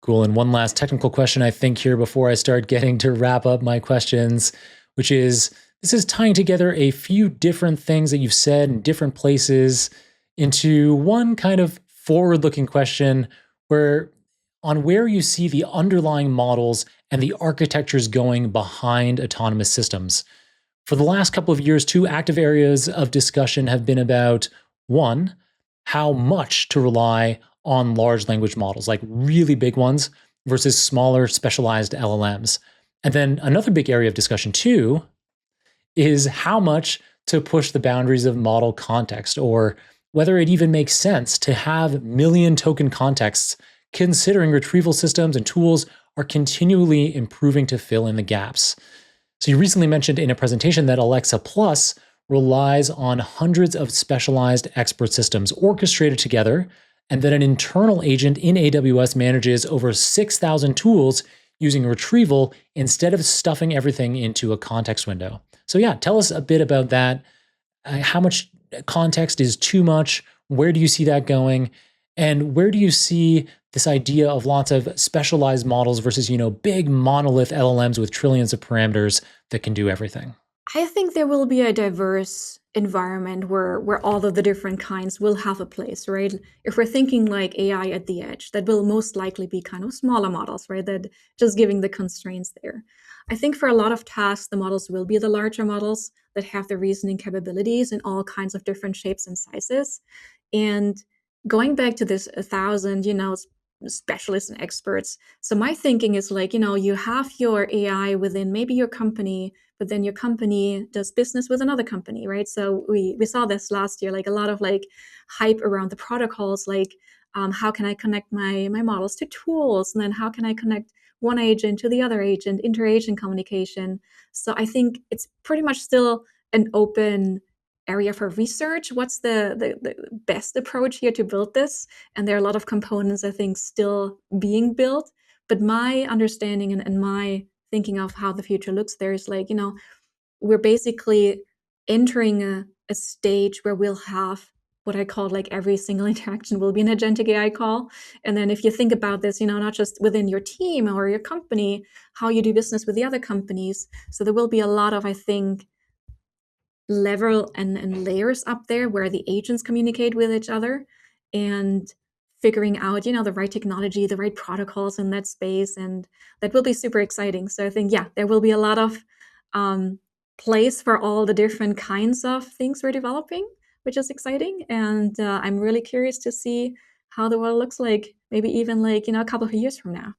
Cool. And one last technical question, I think, here before I start getting to wrap up my questions, which is this is tying together a few different things that you've said in different places into one kind of forward looking question where on where you see the underlying models and the architectures going behind autonomous systems. For the last couple of years, two active areas of discussion have been about one, how much to rely on large language models, like really big ones, versus smaller specialized LLMs. And then another big area of discussion, too, is how much to push the boundaries of model context, or whether it even makes sense to have million token contexts, considering retrieval systems and tools are continually improving to fill in the gaps. So you recently mentioned in a presentation that Alexa Plus relies on hundreds of specialized expert systems orchestrated together, and that an internal agent in AWS manages over 6,000 tools using retrieval instead of stuffing everything into a context window. So yeah, tell us a bit about that. How much context is too much? Where do you see that going? And where do you see this idea of lots of specialized models versus, big monolith LLMs with trillions of parameters that can do everything? I think there will be a diverse environment where all of the different kinds will have a place, right? If we're thinking like AI at the edge, that will most likely be kind of smaller models, right? That just giving the constraints there. I think for a lot of tasks, the models will be the larger models that have the reasoning capabilities in all kinds of different shapes and sizes. And going back to this 1,000, specialists and experts. So my thinking is like, you have your AI within maybe your company, but then your company does business with another company, right? So we saw this last year, like a lot of like hype around the protocols, like how can I connect my models to tools, and then how can I connect one agent to the other agent, inter-agent communication. So I think it's pretty much still an open area for research. What's the best approach here to build this? And there are a lot of components, I think, still being built. But my understanding and my thinking of how the future looks there is like, we're basically entering a stage where we'll have what I call like every single interaction will be an agentic AI call. And then if you think about this, not just within your team or your company, how you do business with the other companies. So there will be a lot of, I think, level and layers up there where the agents communicate with each other, and figuring out, the right technology, the right protocols in that space. And that will be super exciting. So I think, yeah, there will be a lot of place for all the different kinds of things we're developing, which is exciting. And I'm really curious to see how the world looks like, maybe even like, a couple of years from now.